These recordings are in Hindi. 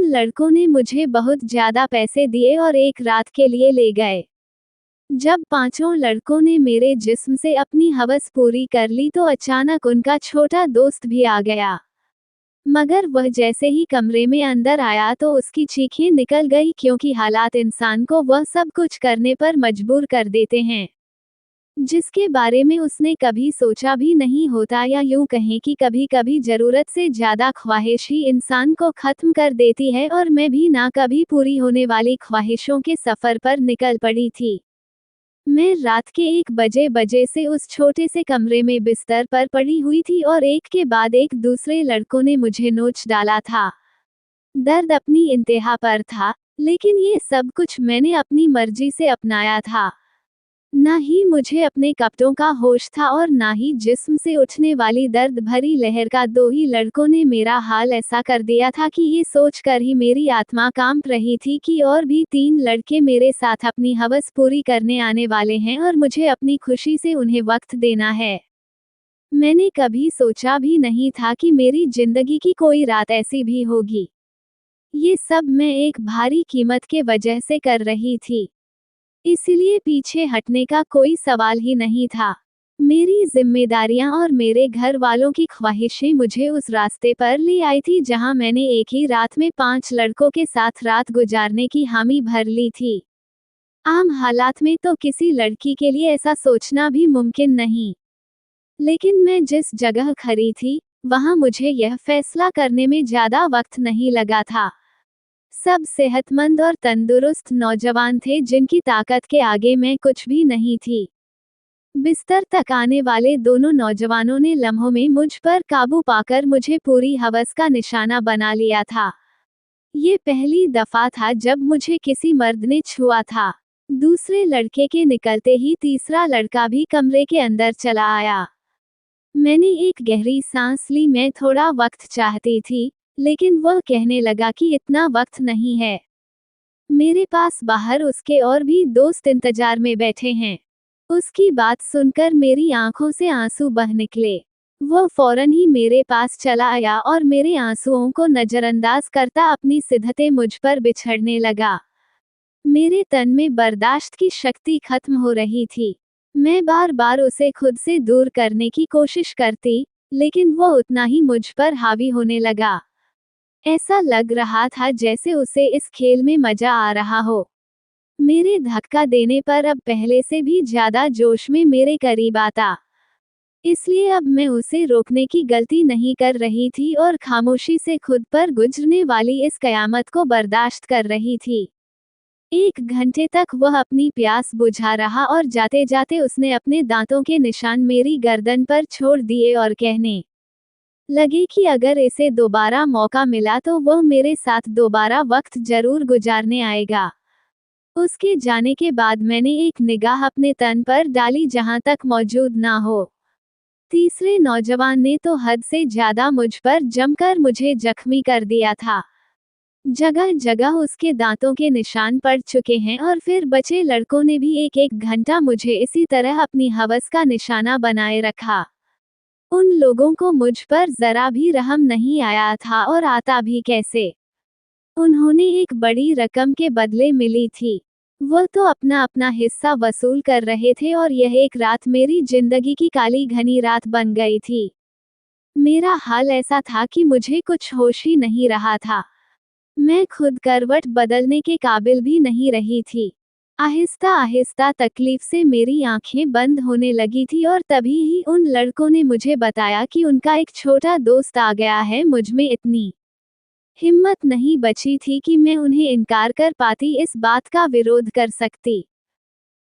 लड़कों ने मुझे बहुत ज्यादा पैसे दिए और एक रात के लिए ले गए। जब पांचों लड़कों ने मेरे जिस्म से अपनी हवस पूरी कर ली तो अचानक उनका छोटा दोस्त भी आ गया। मगर वह जैसे ही कमरे में अंदर आया तो उसकी चीखें निकल गई, क्योंकि हालात इंसान को वह सब कुछ करने पर मजबूर कर देते हैं जिसके बारे में उसने कभी सोचा भी नहीं होता, या यूं कहें कि कभी कभी जरूरत से ज्यादा ख्वाहिश ही इंसान को खत्म कर देती है। और मैं भी ना कभी पूरी होने वाली ख्वाहिशों के सफर पर निकल पड़ी थी। मैं रात के 1 बजे से उस छोटे से कमरे में बिस्तर पर पड़ी हुई थी और एक के बाद एक दूसरे लड़कों ने मुझे नोच डाला था। दर्द अपनी इंतहा पर था, लेकिन ये सब कुछ मैंने अपनी मर्जी से अपनाया था। ना ही मुझे अपने कपड़ों का होश था और ना ही जिस्म से उठने वाली दर्द भरी लहर का। दो ही लड़कों ने मेरा हाल ऐसा कर दिया था कि ये सोचकर ही मेरी आत्मा कांप रही थी कि और भी 3 लड़के मेरे साथ अपनी हवस पूरी करने आने वाले हैं और मुझे अपनी खुशी से उन्हें वक्त देना है। मैंने कभी सोचा भी नहीं था कि मेरी जिंदगी की कोई रात ऐसी भी होगी। ये सब मैं एक भारी कीमत के वजह से कर रही थी, इसलिए पीछे हटने का कोई सवाल ही नहीं था। मेरी जिम्मेदारियां और मेरे घर वालों की ख्वाहिशें मुझे उस रास्ते पर ले आई थी जहां मैंने एक ही रात में 5 लड़कों के साथ रात गुजारने की हामी भर ली थी। आम हालात में तो किसी लड़की के लिए ऐसा सोचना भी मुमकिन नहीं, लेकिन मैं जिस जगह खड़ी थी वहां मुझे यह फैसला करने में ज्यादा वक्त नहीं लगा था। सब सेहतमंद और तंदुरुस्त नौजवान थे जिनकी ताकत के आगे मैं कुछ भी नहीं थी। बिस्तर तक आने वाले दोनों नौजवानों ने लम्हों में मुझ पर काबू पाकर मुझे पूरी हवस का निशाना बना लिया था। ये पहली दफा था जब मुझे किसी मर्द ने छुआ था। दूसरे लड़के के निकलते ही तीसरा लड़का भी कमरे के अंदर चला आया। मैंने एक गहरी सांस ली। मैं थोड़ा वक्त चाहती थी, लेकिन वह कहने लगा कि इतना वक्त नहीं है, मेरे पास बाहर उसके और भी दोस्त इंतजार में बैठे हैं। उसकी बात सुनकर मेरी आंखों से आंसू बह निकले। वह फौरन ही मेरे पास चला आया और मेरे आंसुओं को नजरअंदाज करता अपनी सिद्धतें मुझ पर बिछड़ने लगा। मेरे तन में बर्दाश्त की शक्ति खत्म हो रही थी। मैं बार बार उसे खुद से दूर करने की कोशिश करती, लेकिन वह उतना ही मुझ पर हावी होने लगा। ऐसा लग रहा था जैसे उसे इस खेल में मजा आ रहा हो। मेरे धक्का देने पर अब पहले से भी ज्यादा जोश में मेरे करीब आता, इसलिए अब मैं उसे रोकने की गलती नहीं कर रही थी और खामोशी से खुद पर गुजरने वाली इस कयामत को बर्दाश्त कर रही थी। 1 घंटे तक वह अपनी प्यास बुझा रहा और जाते जाते उसने अपने दांतों के निशान मेरी गर्दन पर छोड़ दिए और कहने लगे कि अगर इसे दोबारा मौका मिला तो वह मेरे साथ दोबारा वक्त जरूर गुजारने आएगा। उसके जाने के बाद मैंने एक निगाह अपने तन पर डाली जहां तक मौजूद ना हो। तीसरे नौजवान ने तो हद से ज्यादा मुझ पर जमकर मुझे जख्मी कर दिया था। जगह जगह उसके दांतों के निशान पड़ चुके हैं और फिर बचे लड़कों ने भी 1-1 घंटा मुझे इसी तरह अपनी हवस का निशाना बनाए रखा। उन लोगों को मुझ पर जरा भी रहम नहीं आया था, और आता भी कैसे। उन्होंने एक बड़ी रकम के बदले मिली थी। वह तो अपना अपना हिस्सा वसूल कर रहे थे और यह एक रात मेरी जिंदगी की काली घनी रात बन गई थी। मेरा हाल ऐसा था कि मुझे कुछ होश ही नहीं रहा था। मैं खुद करवट बदलने के काबिल भी नहीं रही थी। आहिस्ता आहिस्ता तकलीफ से मेरी आंखें बंद होने लगी थी और तभी ही उन लड़कों ने मुझे बताया कि उनका एक छोटा दोस्त आ गया है। मुझमें इतनी हिम्मत नहीं बची थी कि मैं उन्हें इनकार कर पाती, इस बात का विरोध कर सकती।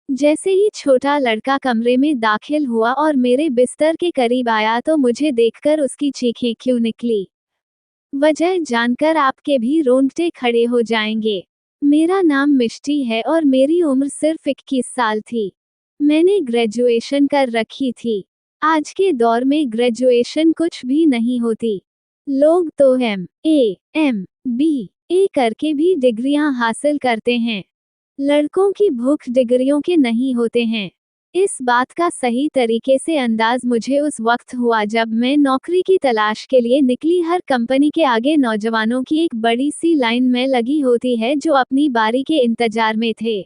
जैसे ही छोटा लड़का कमरे में दाखिल हुआ और मेरे बिस्तर के करीब आया तो मुझे देखकर उसकी चीखें क्यों निकली, वजह जानकर आपके भी रोंगटे खड़े हो जाएंगे। मेरा नाम मिष्टी है और मेरी उम्र सिर्फ 21 साल थी। मैंने ग्रेजुएशन कर रखी थी। आज के दौर में ग्रेजुएशन कुछ भी नहीं होती। लोग तो MA, MBA करके भी डिग्रियां हासिल करते हैं। लड़कों की भूख डिग्रियों के नहीं होते हैं। इस बात का सही तरीके से अंदाज मुझे उस वक्त हुआ जब मैं नौकरी की तलाश के लिए निकली। हर कंपनी के आगे नौजवानों की एक बड़ी सी लाइन में लगी होती है जो अपनी बारी के इंतजार में थे।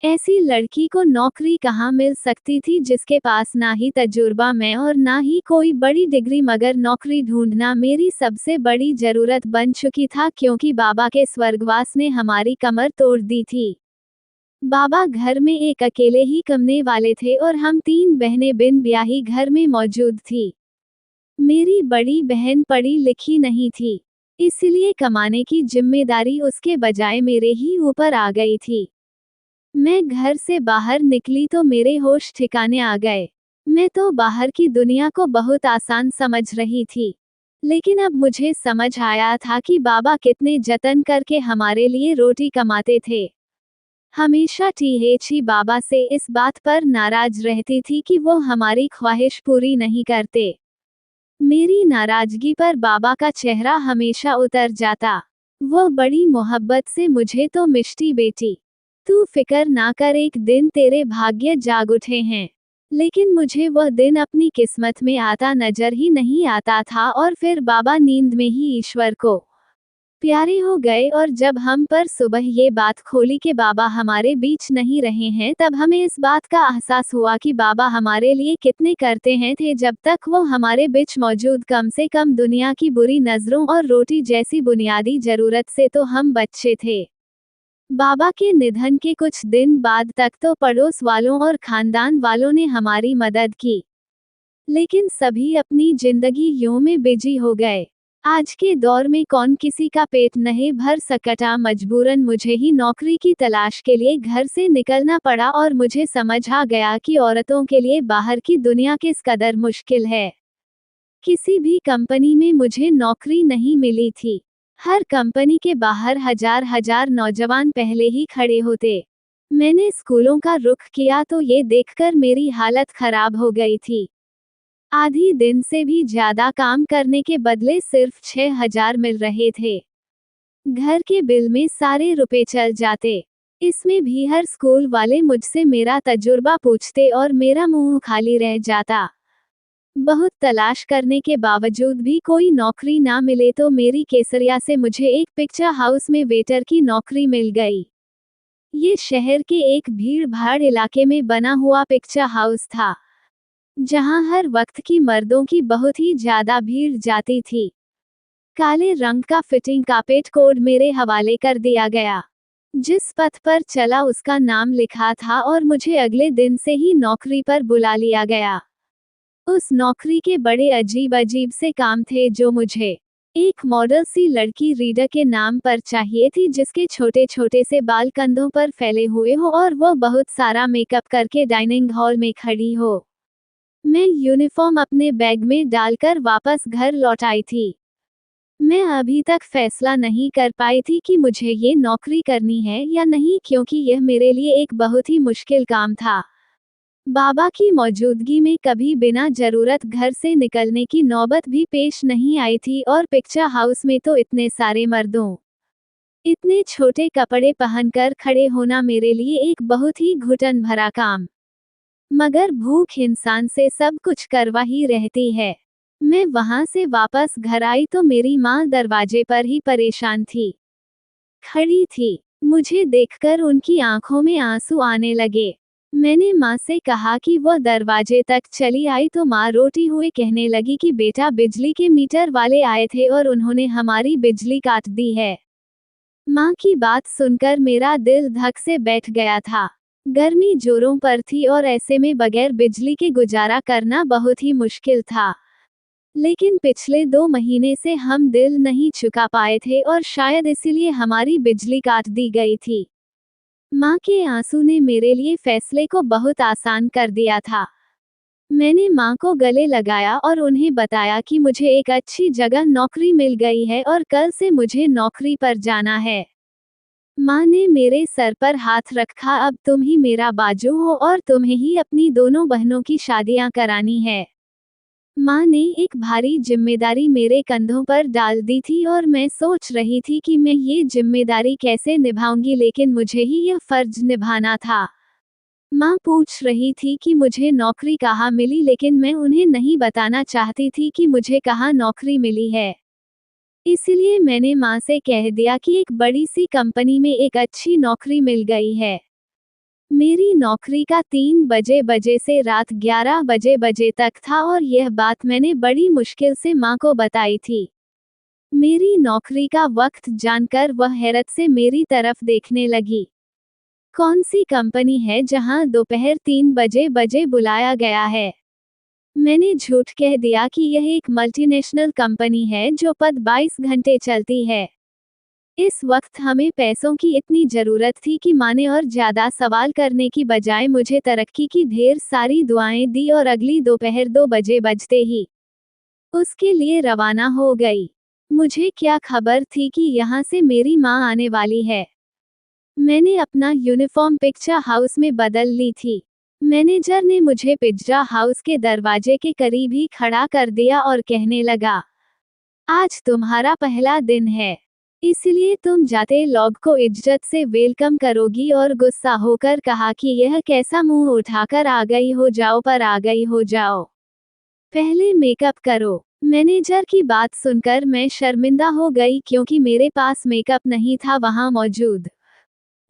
ऐसी लड़की को नौकरी कहाँ मिल सकती थी जिसके पास ना ही तजुर्बा में और ना ही कोई बड़ी डिग्री, मगर नौकरी ढूंढना मेरी सबसे बड़ी जरूरत बन चुकी था क्योंकि बाबा के स्वर्गवास ने हमारी कमर तोड़ दी थी। बाबा घर में एक अकेले ही कमने वाले थे और हम 3 बहनें बिन ब्याही घर में मौजूद थी। मेरी बड़ी बहन पढ़ी लिखी नहीं थी, इसलिए कमाने की जिम्मेदारी उसके बजाय मेरे ही ऊपर आ गई थी। मैं घर से बाहर निकली तो मेरे होश ठिकाने आ गए। मैं तो बाहर की दुनिया को बहुत आसान समझ रही थी, लेकिन अब मुझे समझ आया था कि बाबा कितने जतन करके हमारे लिए रोटी कमाते थे। हमेशा टीएची बाबा से इस बात पर नाराज रहती थी कि वो हमारी ख्वाहिश पूरी नहीं करते। मेरी नाराजगी पर बाबा का चेहरा हमेशा उतर जाता। वो बड़ी मोहब्बत से मुझे तो मिष्टी बेटी, तू फिक्र ना कर, एक दिन तेरे भाग्य जाग उठे हैं। लेकिन मुझे वह दिन अपनी किस्मत में आता नजर ही नहीं आता था और फिर बाबा नींद में ही ईश्वर को प्यारे हो गए और जब हम पर सुबह ये बात खोली कि बाबा हमारे बीच नहीं रहे हैं, तब हमें इस बात का एहसास हुआ कि बाबा हमारे लिए कितने करते हैं थे। जब तक वो हमारे बीच मौजूद, कम से कम दुनिया की बुरी नजरों और रोटी जैसी बुनियादी जरूरत से तो हम बच्चे थे। बाबा के निधन के कुछ दिन बाद तक तो पड़ोस वालों और खानदान वालों ने हमारी मदद की, लेकिन सभी अपनी जिंदगी यूं में बिजी हो गए। आज के दौर में कौन किसी का पेट नहीं भर सकता, मजबूरन मुझे ही नौकरी की तलाश के लिए घर से निकलना पड़ा और मुझे समझ आ गया कि औरतों के लिए बाहर की दुनिया किस कदर मुश्किल है। किसी भी कंपनी में मुझे नौकरी नहीं मिली थी। हर कंपनी के बाहर हजार हजार नौजवान पहले ही खड़े होते। मैंने स्कूलों का रुख किया तो ये देखकर मेरी हालत खराब हो गई थी। आधी दिन से भी ज्यादा काम करने के बदले सिर्फ 6,000 मिल रहे थे। घर के बिल में सारे रुपए चल जाते। इसमें भी हर स्कूल वाले मुझसे मेरा तजुर्बा पूछते और मेरा मुंह खाली रह जाता। बहुत तलाश करने के बावजूद भी कोई नौकरी ना मिले तो मेरी केसरिया से मुझे एक पिक्चर हाउस में वेटर की नौकरी मिल गई। ये शहर के एक भीड़ भाड़ इलाके में बना हुआ पिक्चर हाउस था, जहां हर वक्त की मर्दों की बहुत ही ज्यादा भीड़ जाती थी। काले रंग का फिटिंग कारपेट कोड मेरे हवाले कर दिया गया। जिस पथ पर चला उसका नाम लिखा था और मुझे अगले दिन से ही नौकरी पर बुला लिया गया। उस नौकरी के बड़े अजीब अजीब से काम थे जो मुझे एक मॉडल सी लड़की रीडर के नाम पर चाहिए थी, जिसके छोटे छोटे से बाल कंधों पर फैले हुए हो और वो बहुत सारा मेकअप करके डाइनिंग हॉल में खड़ी हो। मैं यूनिफॉर्म अपने बैग में डालकर वापस घर लौट आई थी। मैं अभी तक फैसला नहीं कर पाई थी कि मुझे ये नौकरी करनी है या नहीं, क्योंकि यह मेरे लिए एक बहुत ही मुश्किल काम था। बाबा की मौजूदगी में कभी बिना जरूरत घर से निकलने की नौबत भी पेश नहीं आई थी और पिक्चर हाउस में तो इतने सारे मर्दों, इतने छोटे कपड़े पहनकर खड़े होना मेरे लिए एक बहुत ही घुटन भरा काम। मगर भूख इंसान से सब कुछ करवा ही रहती है। मैं वहां से वापस घर आई तो मेरी माँ दरवाजे पर ही परेशान थी, खड़ी थी। मुझे देखकर उनकी आंखों में आंसू आने लगे। मैंने माँ से कहा कि वो दरवाजे तक चली आई तो माँ रोती हुए कहने लगी कि बेटा, बिजली के मीटर वाले आए थे और उन्होंने हमारी बिजली काट दी है। माँ की बात सुनकर मेरा दिल धक से बैठ गया था। गर्मी जोरों पर थी और ऐसे में बगैर बिजली के गुजारा करना बहुत ही मुश्किल था। लेकिन पिछले 2 महीने से हम दिल नहीं चुका पाए थे और शायद इसीलिए हमारी बिजली काट दी गई थी। माँ के आंसू ने मेरे लिए फैसले को बहुत आसान कर दिया था। मैंने माँ को गले लगाया और उन्हें बताया कि मुझे एक अच्छी जगह नौकरी मिल गई है और कल से मुझे नौकरी पर जाना है। माँ ने मेरे सर पर हाथ रखा, अब तुम ही मेरा बाजू हो और तुम्हें ही अपनी दोनों बहनों की शादियां करानी है। माँ ने एक भारी जिम्मेदारी मेरे कंधों पर डाल दी थी और मैं सोच रही थी कि मैं ये जिम्मेदारी कैसे निभाऊंगी, लेकिन मुझे ही यह फर्ज निभाना था। माँ पूछ रही थी कि मुझे नौकरी कहाँ मिली, लेकिन मैं उन्हें नहीं बताना चाहती थी कि मुझे कहाँ नौकरी मिली है। इसलिए मैंने माँ से कह दिया कि एक बड़ी सी कंपनी में एक अच्छी नौकरी मिल गई है। मेरी नौकरी का 3 बजे से रात 11 बजे तक था और यह बात मैंने बड़ी मुश्किल से माँ को बताई थी। मेरी नौकरी का वक्त जानकर वह हैरत से मेरी तरफ देखने लगी। कौन सी कंपनी है जहां दोपहर 3 बजे बुलाया गया है? मैंने झूठ कह दिया कि यह एक मल्टीनेशनल कंपनी है जो पद 22 घंटे चलती है। इस वक्त हमें पैसों की इतनी जरूरत थी कि माँ ने और ज्यादा सवाल करने की बजाय मुझे तरक्की की ढेर सारी दुआएं दी और अगली दोपहर 2 बजे बजते ही उसके लिए रवाना हो गई। मुझे क्या खबर थी कि यहाँ से मेरी माँ आने वाली है। मैंने अपना यूनिफॉर्म पिक्चर हाउस में बदल ली थी। मैनेजर ने मुझे पिज्जा हाउस के दरवाजे के करीब ही खड़ा कर दिया और कहने लगा, आज तुम्हारा पहला दिन है, इसलिए तुम जाते लोग को इज्जत से वेलकम करोगी। और गुस्सा होकर कहा कि यह कैसा मुंह उठाकर आ गई हो जाओ पर आ गई हो जाओ। पहले मेकअप करो। मैनेजर की बात सुनकर मैं शर्मिंदा हो गई क्योंकि मेरे पास मेकअप नहीं था वहां मौजूद।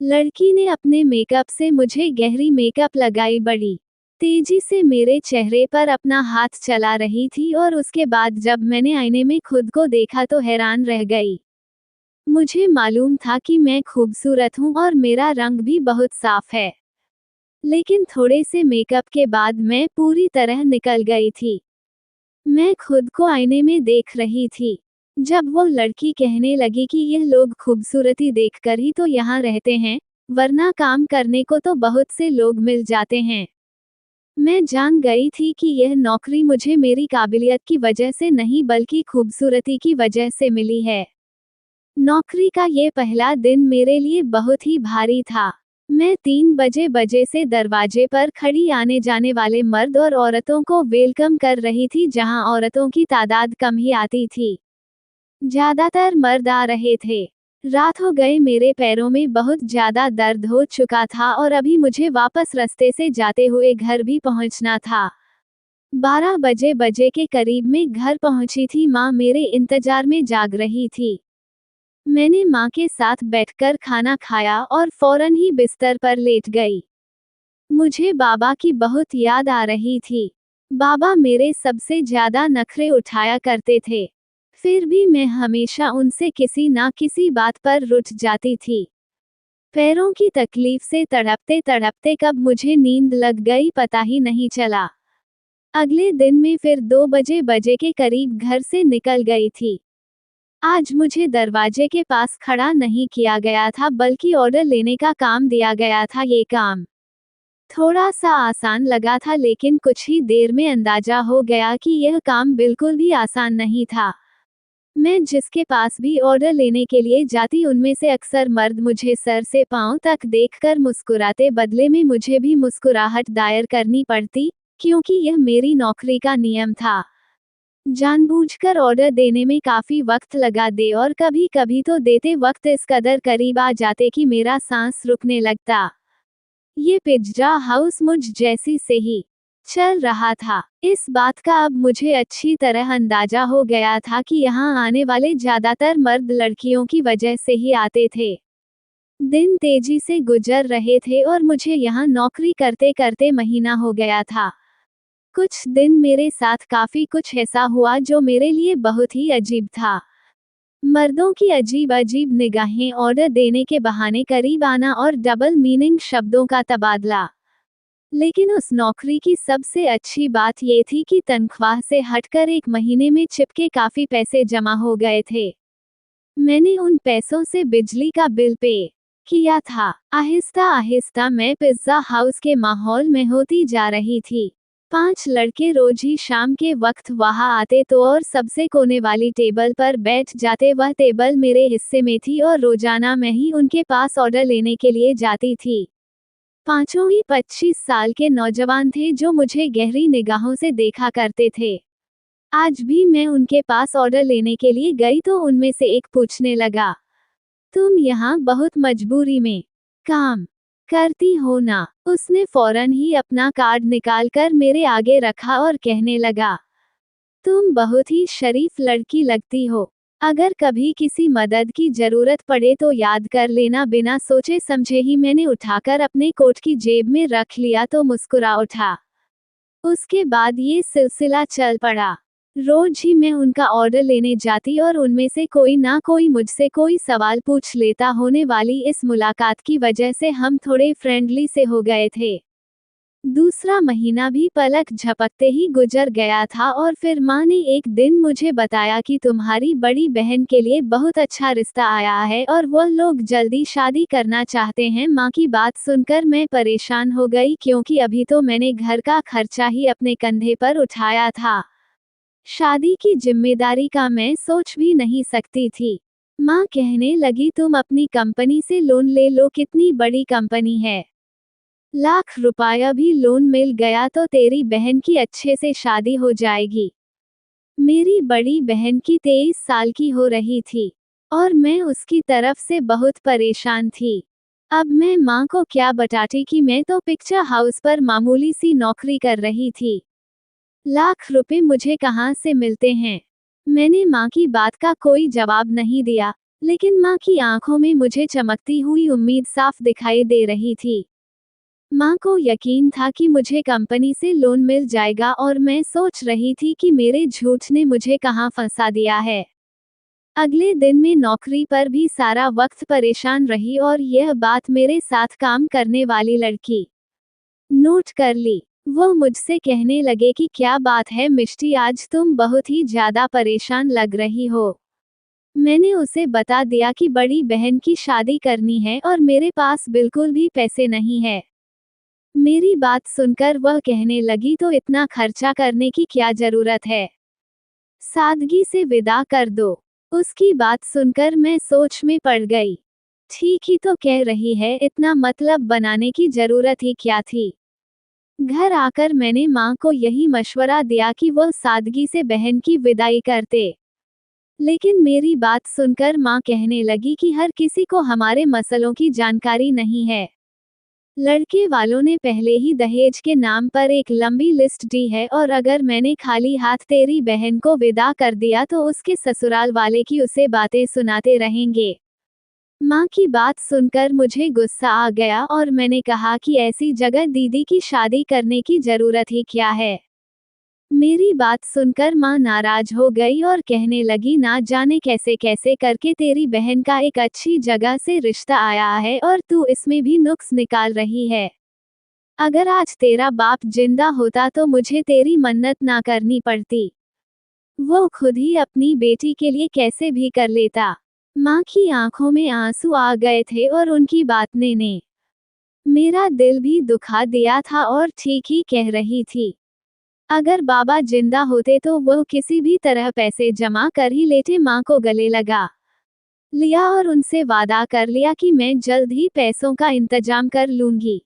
लड़की ने अपने मेकअप से मुझे गहरी मेकअप लगाई, बड़ी तेजी से मेरे चेहरे पर अपना हाथ चला रही थी और उसके बाद जब मैंने आईने में खुद को देखा तो हैरान रह गई। मुझे मालूम था कि मैं खूबसूरत हूँ और मेरा रंग भी बहुत साफ है, लेकिन थोड़े से मेकअप के बाद मैं पूरी तरह निकल गई थी। मैं खुद को आईने में देख रही थी। जब वो लड़की कहने लगी कि यह लोग खूबसूरती देखकर ही तो यहाँ रहते हैं, वरना काम करने को तो बहुत से लोग मिल जाते हैं। मैं जान गई थी कि यह नौकरी मुझे मेरी काबिलियत की वजह से नहीं बल्कि खूबसूरती की वजह से मिली है। नौकरी का ये पहला दिन मेरे लिए बहुत ही भारी था। मैं 3 बजे से दरवाजे पर खड़ी आने जाने वाले मर्द और औरतों को वेलकम कर रही थी, जहां औरतों की तादाद कम ही आती थी। ज्यादातर मर्द आ रहे थे। रात हो गए, मेरे पैरों में बहुत ज्यादा दर्द हो चुका था और अभी मुझे वापस रास्ते से जाते हुए घर भी पहुंचना था। 12 बजे के करीब में घर पहुंची थी। माँ मेरे इंतजार में जाग रही थी। मैंने माँ के साथ बैठकर खाना खाया और फौरन ही बिस्तर पर लेट गई। मुझे बाबा की बहुत याद आ रही थी। बाबा मेरे सबसे ज्यादा नखरे उठाया करते थे, फिर भी मैं हमेशा उनसे किसी ना किसी बात पर रुठ जाती थी। पैरों की तकलीफ से तड़पते तड़पते कब मुझे नींद लग गई पता ही नहीं चला। अगले दिन में फिर 2 बजे के करीब घर से निकल गई थी। आज मुझे दरवाजे के पास खड़ा नहीं किया गया था बल्कि ऑर्डर लेने का काम दिया गया था। ये काम थोड़ा सा आसान लगा था, लेकिन कुछ ही देर में अंदाजा हो गया कि यह काम बिल्कुल भी आसान नहीं था। मैं जिसके पास भी ऑर्डर लेने के लिए जाती उनमें से अक्सर मर्द मुझे सर से पांव तक देखकर मुस्कुराते, बदले में मुझे भी मुस्कुराहट दायर करनी पड़ती, क्योंकि यह मेरी नौकरी का नियम था। जानबूझकर ऑर्डर देने में काफी वक्त लगा दे और कभी कभी तो देते वक्त इस कदर करीब आ जाते कि मेरा सांस रुकने लगता। ये पिज्जा हाउस मुझ जैसी से ही चल रहा था। इस बात का अब मुझे अच्छी तरह अंदाजा हो गया था कि यहाँ आने वाले ज्यादातर मर्द लड़कियों की वजह से ही आते थे। दिन तेजी से गुजर रहे थे और मुझे यहाँ नौकरी करते करते महीना हो गया था। कुछ दिन मेरे साथ काफी कुछ ऐसा हुआ जो मेरे लिए बहुत ही अजीब था। मर्दों की अजीब अजीब निगाहें, ऑर्डर देने के बहाने करीब आना और डबल मीनिंग शब्दों का तबादला। लेकिन उस नौकरी की सबसे अच्छी बात ये थी कि तनख्वाह से हटकर एक महीने में चिपके काफी पैसे जमा हो गए थे। मैंने उन पैसों से बिजली का बिल पे किया था। आहिस्ता आहिस्ता मैं पिज्जा हाउस के माहौल में होती जा रही थी। 5 लड़के रोज ही शाम के वक्त वहां आते तो और सबसे कोने वाली टेबल पर बैठ जाते। वह टेबल मेरे हिस्से में थी और रोजाना मैं ही उनके पास ऑर्डर लेने के लिए जाती थी। पांचों ही 25 साल के नौजवान थे जो मुझे गहरी निगाहों से देखा करते थे। आज भी मैं उनके पास ऑर्डर लेने के लिए गई तो उनमें से एक पूछने लगा, तुम यहाँ बहुत मजबूरी में काम करती हो ना? उसने फौरन ही अपना कार्ड निकालकर मेरे आगे रखा और कहने लगा, तुम बहुत ही शरीफ लड़की लगती हो। अगर कभी किसी मदद की जरूरत पड़े तो याद कर लेना। बिना सोचे समझे ही मैंने उठाकर अपने कोट की जेब में रख लिया तो मुस्कुरा उठा। उसके बाद ये सिलसिला चल पड़ा। रोज ही मैं उनका ऑर्डर लेने जाती और उनमें से कोई ना कोई मुझसे कोई सवाल पूछ लेता। होने वाली इस मुलाकात की वजह से हम थोड़े फ्रेंडली से हो गए थे। दूसरा महीना भी पलक झपकते ही गुजर गया था और फिर माँ ने एक दिन मुझे बताया कि तुम्हारी बड़ी बहन के लिए बहुत अच्छा रिश्ता आया है और वह लोग जल्दी शादी करना चाहते हैं। माँ की बात सुनकर मैं परेशान हो गई, क्योंकि अभी तो मैंने घर का खर्चा ही अपने कंधे पर उठाया था। शादी की जिम्मेदारी का मैं सोच भी नहीं सकती थी। माँ कहने लगी, तुम अपनी कंपनी से लोन ले लो। कितनी बड़ी कंपनी है, लाख रुपया भी लोन मिल गया तो तेरी बहन की अच्छे से शादी हो जाएगी। मेरी बड़ी बहन की 23 साल की हो रही थी और मैं उसकी तरफ से बहुत परेशान थी। अब मैं माँ को क्या बताती कि मैं तो पिक्चर हाउस पर मामूली सी नौकरी कर रही थी। लाख रुपए मुझे कहाँ से मिलते हैं। मैंने माँ की बात का कोई जवाब नहीं दिया, लेकिन माँ की आंखों में मुझे चमकती हुई उम्मीद साफ दिखाई दे रही थी। माँ को यकीन था कि मुझे कंपनी से लोन मिल जाएगा और मैं सोच रही थी कि मेरे झूठ ने मुझे कहाँ फंसा दिया है। अगले दिन मैं नौकरी पर भी सारा वक्त परेशान रही और यह बात मेरे साथ काम करने वाली लड़की नोट कर ली। वो मुझसे कहने लगे कि क्या बात है मिष्टी, आज तुम बहुत ही ज्यादा परेशान लग रही हो। मैंने उसे बता दिया कि बड़ी बहन की शादी करनी है और मेरे पास बिल्कुल भी पैसे नहीं है। मेरी बात सुनकर वह कहने लगी, तो इतना खर्चा करने की क्या जरूरत है, सादगी से विदा कर दो। उसकी बात सुनकर मैं सोच में पड़ गई। ठीक ही तो कह रही है, इतना मतलब बनाने की जरूरत ही क्या थी। घर आकर मैंने माँ को यही मशवरा दिया कि वह सादगी से बहन की विदाई करते। लेकिन मेरी बात सुनकर माँ कहने लगी कि हर किसी को हमारे मसलों की जानकारी नहीं है। लड़के वालों ने पहले ही दहेज के नाम पर एक लंबी लिस्ट दी है और अगर मैंने खाली हाथ तेरी बहन को विदा कर दिया तो उसके ससुराल वाले की उसे बातें सुनाते रहेंगे। माँ की बात सुनकर मुझे गुस्सा आ गया और मैंने कहा कि ऐसी जगह दीदी की शादी करने की जरूरत ही क्या है। मेरी बात सुनकर माँ नाराज हो गई और कहने लगी, ना जाने कैसे कैसे करके तेरी बहन का एक अच्छी जगह से रिश्ता आया है और तू इसमें भी नुक्स निकाल रही है। अगर आज तेरा बाप जिंदा होता तो मुझे तेरी मन्नत ना करनी पड़ती। वो खुद ही अपनी बेटी के लिए कैसे भी कर लेता। माँ की आंखों में आंसू आ गए थे और उनकी बात ने मेरा दिल भी दुखा दिया था और ठीक ही कह रही थी। अगर बाबा जिंदा होते तो वह किसी भी तरह पैसे जमा कर ही लेते। माँ को गले लगा लिया और उनसे वादा कर लिया कि मैं जल्द ही पैसों का इंतजाम कर लूंगी।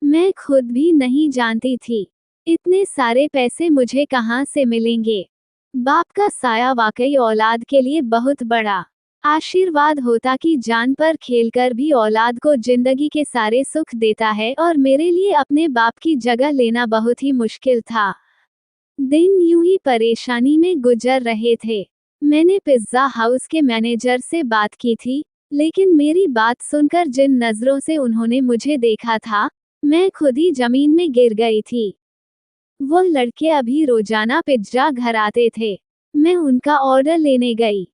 मैं खुद भी नहीं जानती थी इतने सारे पैसे मुझे कहाँ से मिलेंगे। बाप का साया वाकई औलाद के लिए बहुत बड़ा आशीर्वाद होता कि जान पर खेलकर भी औलाद को जिंदगी के सारे सुख देता है, और मेरे लिए अपने बाप की जगह लेना बहुत ही मुश्किल था। दिन यूं ही परेशानी में गुजर रहे थे। मैंने पिज्जा हाउस के मैनेजर से बात की थी, लेकिन मेरी बात सुनकर जिन नजरों से उन्होंने मुझे देखा था, मैं खुद ही जमीन में गिर गई थी। वो लड़के अभी रोजाना पिज्जा घर आते थे। मैं उनका ऑर्डर लेने गई।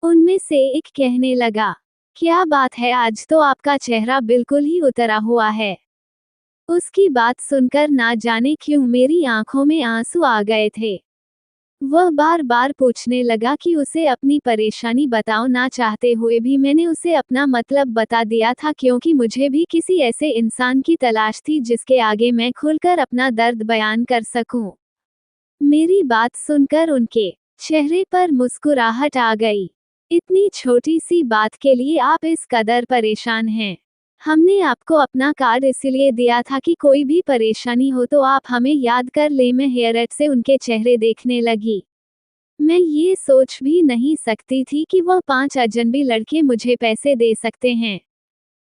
उनमें से एक कहने लगा, क्या बात है, आज तो आपका चेहरा बिल्कुल ही उतरा हुआ है। उसकी बात सुनकर ना जाने क्यों मेरी आंखों में आंसू आ गए थे। वह बार बार पूछने लगा कि उसे अपनी परेशानी बताओ, ना चाहते हुए भी मैंने उसे अपना मतलब बता दिया था, क्योंकि मुझे भी किसी ऐसे इंसान की तलाश थी जिसके आगे मैं खुलकर अपना दर्द बयान कर सकूं। मेरी बात सुनकर उनके चेहरे पर मुस्कुराहट आ गई। इतनी छोटी सी बात के लिए आप इस कदर परेशान हैं। हमने आपको अपना कार्ड इसलिए दिया था कि कोई भी परेशानी हो तो आप हमें याद कर ले। मैं हैरत से उनके चेहरे देखने लगी। मैं ये सोच भी नहीं सकती थी कि वह 5 अजनबी लड़के मुझे पैसे दे सकते हैं।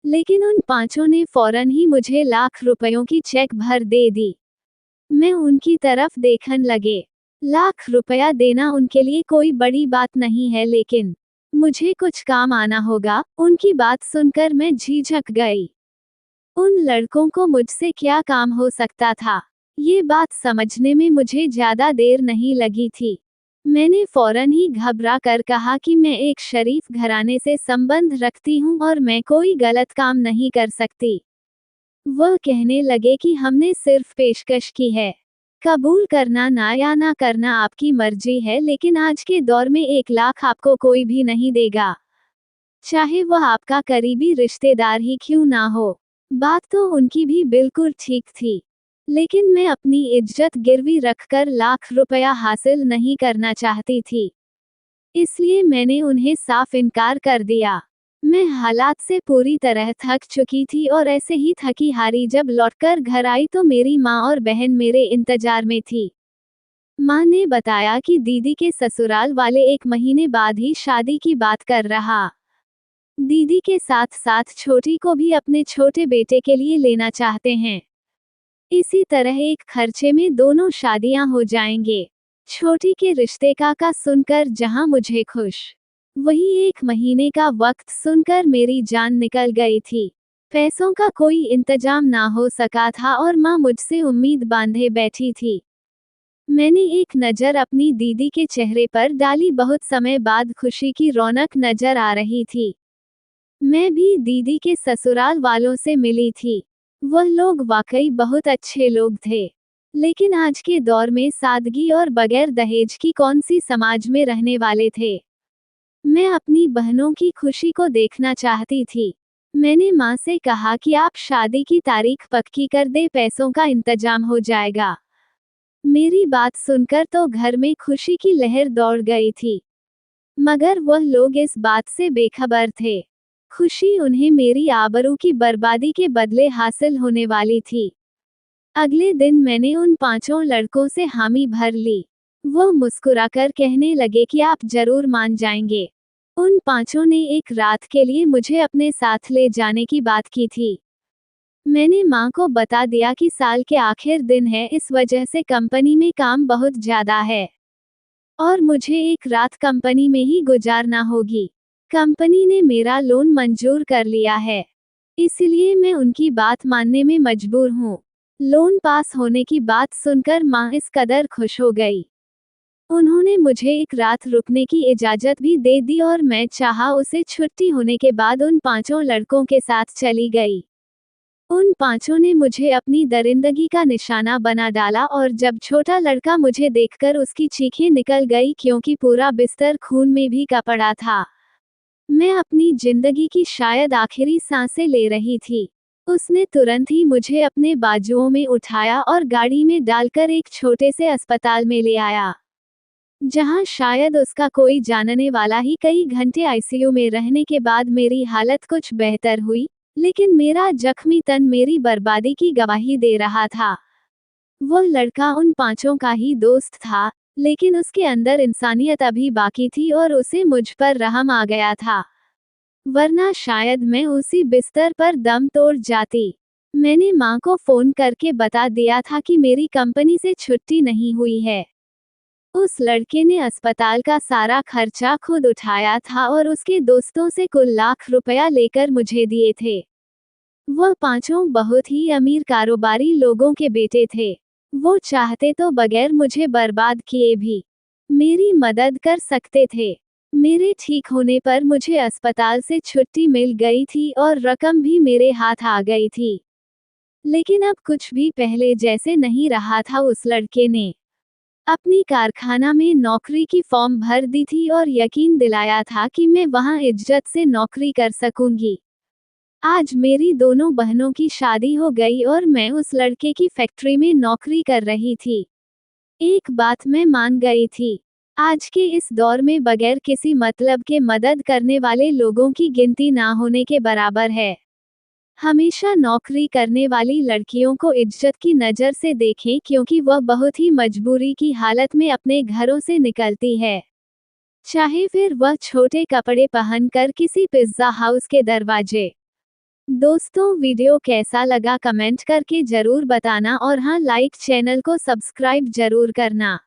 लेकिन उन पांचों ने फौरन ही मुझे लाख रुपयों की चेक भर दे दी। मैं उनकी तरफ देखने लगे। लाख रुपया देना उनके लिए कोई बड़ी बात नहीं है, लेकिन मुझे कुछ काम आना होगा। उनकी बात सुनकर मैं झिझक गई। उन लड़कों को मुझसे क्या काम हो सकता था, ये बात समझने में मुझे ज्यादा देर नहीं लगी थी। मैंने फौरन ही घबरा कर कहा कि मैं एक शरीफ घराने से संबंध रखती हूँ और मैं कोई गलत काम नहीं कर सकती। वह कहने लगे कि हमने सिर्फ पेशकश की है, कबूल करना ना या ना करना आपकी मर्जी है, लेकिन आज के दौर में 1 लाख आपको कोई भी नहीं देगा, चाहे वह आपका करीबी रिश्तेदार ही क्यों ना हो। बात तो उनकी भी बिल्कुल ठीक थी, लेकिन मैं अपनी इज्जत गिरवी रखकर लाख रुपया हासिल नहीं करना चाहती थी। इसलिए मैंने उन्हें साफ इनकार कर दिया। मैं हालात से पूरी तरह थक चुकी थी और ऐसे ही थकी हारी जब लौटकर घर आई तो मेरी माँ और बहन मेरे इंतजार में थी। माँ ने बताया कि दीदी के ससुराल वाले 1 महीने बाद ही शादी की बात कर रहा। दीदी के साथ साथ छोटी को भी अपने छोटे बेटे के लिए लेना चाहते हैं। इसी तरह एक खर्चे में दोनों शादियां हो जाएंगे। छोटी के रिश्ते का सुनकर जहां मुझे खुश, वही 1 महीने का वक्त सुनकर मेरी जान निकल गई थी। पैसों का कोई इंतजाम ना हो सका था और माँ मुझसे उम्मीद बांधे बैठी थी। मैंने एक नज़र अपनी दीदी के चेहरे पर डाली। बहुत समय बाद खुशी की रौनक नजर आ रही थी। मैं भी दीदी के ससुराल वालों से मिली थी। वह लोग वाकई बहुत अच्छे लोग थे, लेकिन आज के दौर में सादगी और बगैर दहेज की कौन सी समाज में रहने वाले थे। मैं अपनी बहनों की खुशी को देखना चाहती थी। मैंने माँ से कहा कि आप शादी की तारीख पक्की कर दे, पैसों का इंतजाम हो जाएगा। मेरी बात सुनकर तो घर में खुशी की लहर दौड़ गई थी, मगर वह लोग इस बात से बेखबर थे। खुशी उन्हें मेरी आबरू की बर्बादी के बदले हासिल होने वाली थी। अगले दिन मैंने उन पांचों लड़कों से हामी भर ली। वो मुस्कुराकर कहने लगे कि आप जरूर मान जाएंगे। उन पांचों ने एक रात के लिए मुझे अपने साथ ले जाने की बात की थी। मैंने माँ को बता दिया कि साल के आखिर दिन है, इस वजह से कंपनी में काम बहुत ज्यादा है और मुझे एक रात कंपनी में ही गुजारना होगी। कंपनी ने मेरा लोन मंजूर कर लिया है, इसलिए मैं उनकी बात मानने में मजबूर हूँ। लोन पास होने की बात सुनकर माँ इस कदर खुश हो गई। उन्होंने मुझे एक रात रुकने की इजाजत भी दे दी और मैं चाहा उसे छुट्टी होने के बाद उन पांचों लड़कों के साथ चली गई। उन पांचों ने मुझे अपनी दरिंदगी का निशाना बना डाला और जब छोटा लड़का मुझे देखकर उसकी चीखें निकल गई, क्योंकि पूरा बिस्तर खून में भी कपड़ा था। मैं अपनी जिंदगी की शायद आखिरी सांसें ले रही थी। उसने तुरंत ही मुझे अपने बाजुओं में उठाया और गाड़ी में डालकर एक छोटे से अस्पताल में ले आया, जहां शायद उसका कोई जानने वाला ही। कई घंटे आईसीयू में रहने के बाद मेरी हालत कुछ बेहतर हुई, लेकिन मेरा जख्मी तन मेरी बर्बादी की गवाही दे रहा था। वो लड़का उन पांचों का ही दोस्त था, लेकिन उसके अंदर इंसानियत अभी बाकी थी और उसे मुझ पर रहम आ गया था, वरना शायद मैं उसी बिस्तर पर दम तोड़ जाती। मैंने माँ को फोन करके बता दिया था कि मेरी कंपनी से छुट्टी नहीं हुई है। उस लड़के ने अस्पताल का सारा खर्चा खुद उठाया था और उसके दोस्तों से कुल लाख रुपया लेकर मुझे दिए थे। वह पांचों बहुत ही अमीर कारोबारी लोगों के बेटे थे। वो चाहते तो बगैर मुझे बर्बाद किए भी मेरी मदद कर सकते थे। मेरे ठीक होने पर मुझे अस्पताल से छुट्टी मिल गई थी और रकम भी मेरे हाथ आ गई थी। लेकिन अब कुछ भी पहले जैसे नहीं रहा था। उस लड़के ने अपनी कारखाना में नौकरी की फॉर्म भर दी थी और यकीन दिलाया था कि मैं वहां इज्जत से नौकरी कर सकूंगी। आज मेरी दोनों बहनों की शादी हो गई और मैं उस लड़के की फैक्ट्री में नौकरी कर रही थी। एक बात मैं मान गई थी, आज के इस दौर में बगैर किसी मतलब के मदद करने वाले लोगों की गिनती ना होने के बराबर है। हमेशा नौकरी करने वाली लड़कियों को इज्जत की नज़र से देखें, क्योंकि वह बहुत ही मजबूरी की हालत में अपने घरों से निकलती है, चाहे फिर वह छोटे कपड़े पहनकर किसी पिज्जा हाउस के दरवाजे दोस्तों वीडियो कैसा लगा कमेंट करके जरूर बताना और हाँ लाइक चैनल को सब्सक्राइब जरूर करना।